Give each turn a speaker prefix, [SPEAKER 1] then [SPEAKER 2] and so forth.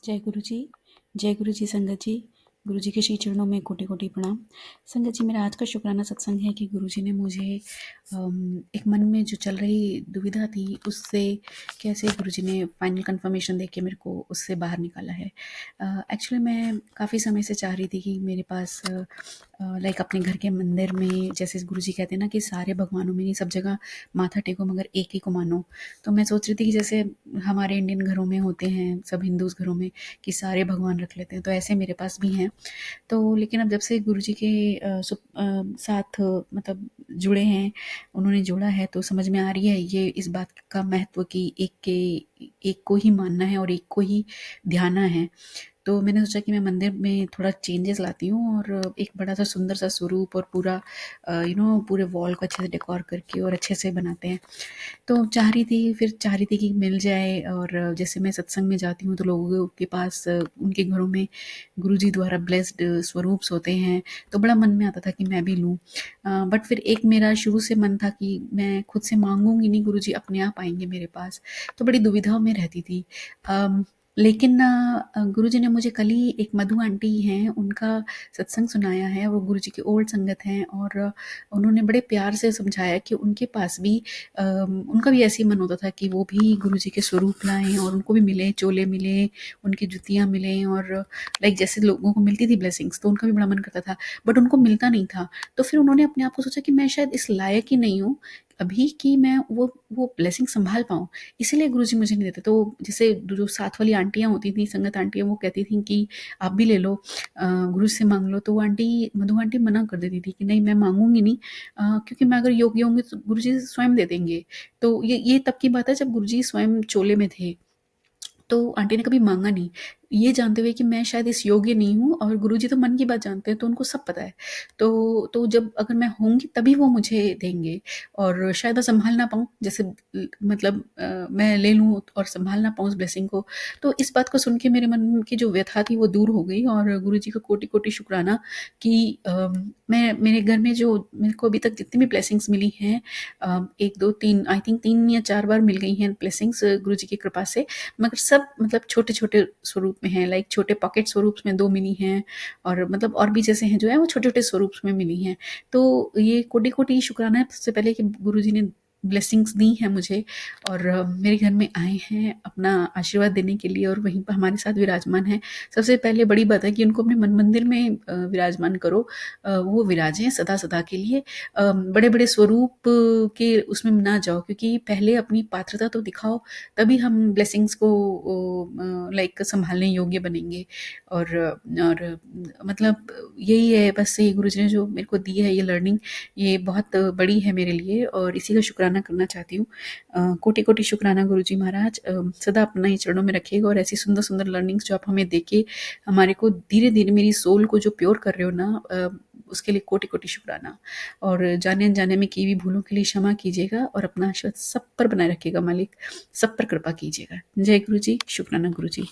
[SPEAKER 1] जय गुरु जी। जय गुरु जी संगत जी। गुरु जी के श्री चरणों में कोटि कोटि प्रणाम। संगत जी, मेरा आज का शुक्राना सत्संग है कि गुरु जी ने मुझे एक मन में जो चल रही दुविधा थी उससे कैसे गुरु जी ने फाइनल कंफर्मेशन दे के मेरे को उससे बाहर निकाला है। एक्चुअली मैं काफ़ी समय से चाह रही थी कि मेरे पास लाइक अपने घर के मंदिर में, जैसे गुरु जी कहते हैं ना कि सारे भगवानों में नहीं, सब जगह माथा टेको मगर एक ही को मानो। तो मैं सोच रही थी कि जैसे हमारे इंडियन घरों में होते हैं, सब हिंदूज़ घरों में, कि सारे भगवान रख लेते हैं, तो ऐसे मेरे पास भी हैं। तो लेकिन अब जब से गुरुजी के साथ मतलब जुड़े हैं, उन्होंने जोड़ा है, तो समझ में आ रही है ये इस बात का महत्व कि एक को ही मानना है और एक को ही ध्याना है। तो मैंने सोचा कि मैं मंदिर में थोड़ा चेंजेस लाती हूँ और एक बड़ा सा सुंदर सा स्वरूप और पूरा पूरे वॉल को अच्छे से डेकोर करके और अच्छे से बनाते हैं। तो चाह रही थी कि मिल जाए। और जैसे मैं सत्संग में जाती हूँ तो लोगों के पास उनके घरों में गुरुजी द्वारा ब्लेस्ड स्वरूप्स होते हैं, तो बड़ा मन में आता था कि मैं भी लूँ। बट फिर एक मेरा शुरू से मन था कि मैं खुद से मांगूंगी नहीं, गुरुजी अपने आप आएंगे मेरे पास। तो बड़ी दुविधा में रहती थी। लेकिन गुरुजी ने मुझे कल ही, एक मधु आंटी हैं, उनका सत्संग सुनाया है। वो गुरुजी की ओल्ड संगत हैं और उन्होंने बड़े प्यार से समझाया कि उनके पास भी उनका भी ऐसे ही मन होता था कि वो भी गुरुजी के स्वरूप लाएं और उनको भी मिले, चोले मिले, उनकी जुतियाँ मिलें और लाइक जैसे लोगों को मिलती थी ब्लेसिंग्स, तो उनका भी बड़ा मन करता था, बट उनको मिलता नहीं था। तो फिर उन्होंने अपने आप को सोचा कि मैं शायद इस लायक ही नहीं हूँ अभी कि मैं वो ब्लेसिंग संभाल पाऊँ, इसीलिए गुरुजी मुझे नहीं देते। तो जैसे जो साथ वाली आंटियाँ होती थी, संगत आंटियाँ, वो कहती थी कि आप भी ले लो, गुरु से मांग लो। तो वो आंटी, मधु आंटी, मना कर देती थी कि नहीं, मैं मांगूंगी नहीं, क्योंकि मैं अगर योग्य होंगी तो गुरुजी स्वयं दे देंगे। तो ये तब की बात है जब गुरुजी स्वयं चोले में थे। तो आंटी ने कभी मांगा नहीं, ये जानते हुए कि मैं शायद इस योग्य नहीं हूँ, और गुरुजी तो मन की बात जानते हैं, तो उनको सब पता है। तो जब अगर मैं होंगी तभी वो मुझे देंगे, और शायद मैं संभाल ना पाऊँ, जैसे मतलब मैं ले लूँ और संभाल ना पाऊँ उस ब्लेसिंग को। तो इस बात को सुन के मेरे मन की जो व्यथा थी वो दूर हो गई, और गुरुजी का कोटि कोटि शुक्राना कि मैं, मेरे घर में जो मेरे को अभी तक जितनी भी ब्लेसिंग्स मिली हैं, 1 2 3, आई थिंक 3 या 4 बार मिल गई हैं ब्लेसिंग्स गुरुजी की कृपा से। मगर सब मतलब छोटे-छोटे स्वरूप में हैं, लाइक छोटे पॉकेट स्वरूप्स में 2 मिली हैं, और मतलब और भी जैसे हैं जो है वो छोटे-छोटे स्वरूप्स में मिली हैं। तो ये कोटि-कोटि शुक्राना है सबसे पहले कि गुरुजी ने ब्लेसिंग्स दी हैं मुझे, और मेरे घर में आए हैं अपना आशीर्वाद देने के लिए, और वहीं पर हमारे साथ विराजमान हैं। सबसे पहले बड़ी बात है कि उनको अपने मन मंदिर में विराजमान करो, वो विराजें सदा-सदा के लिए। बड़े-बड़े स्वरूप के उसमें ना जाओ, क्योंकि पहले अपनी पात्रता तो दिखाओ, तभी हम ब्लेसिंग्स को लाइक संभालने योग्य बनेंगे। और मतलब यही है बस, ये गुरुजी ने जो मेरे को दी है ये लर्निंग, ये बहुत बड़ी है मेरे लिए, और इसी का शुक्राना करना चाहती हूँ। कोटि कोटि शुक्राना गुरुजी महाराज, सदा अपना ही चरणों में रखिएगा, और ऐसी सुंदर सुंदर लर्निंग्स जो आप हमें देके हमारे को धीरे धीरे मेरी सोल को जो प्योर कर रहे हो ना, उसके लिए कोटि कोटि शुक्राना। और जाने अनजाने में की हुई भूलों के लिए क्षमा कीजिएगा, और अपना आशीर्वाद सब पर बनाए रखिएगा मालिक, सब पर कृपा कीजिएगा। जय गुरु जी, शुक्राना गुरु जी।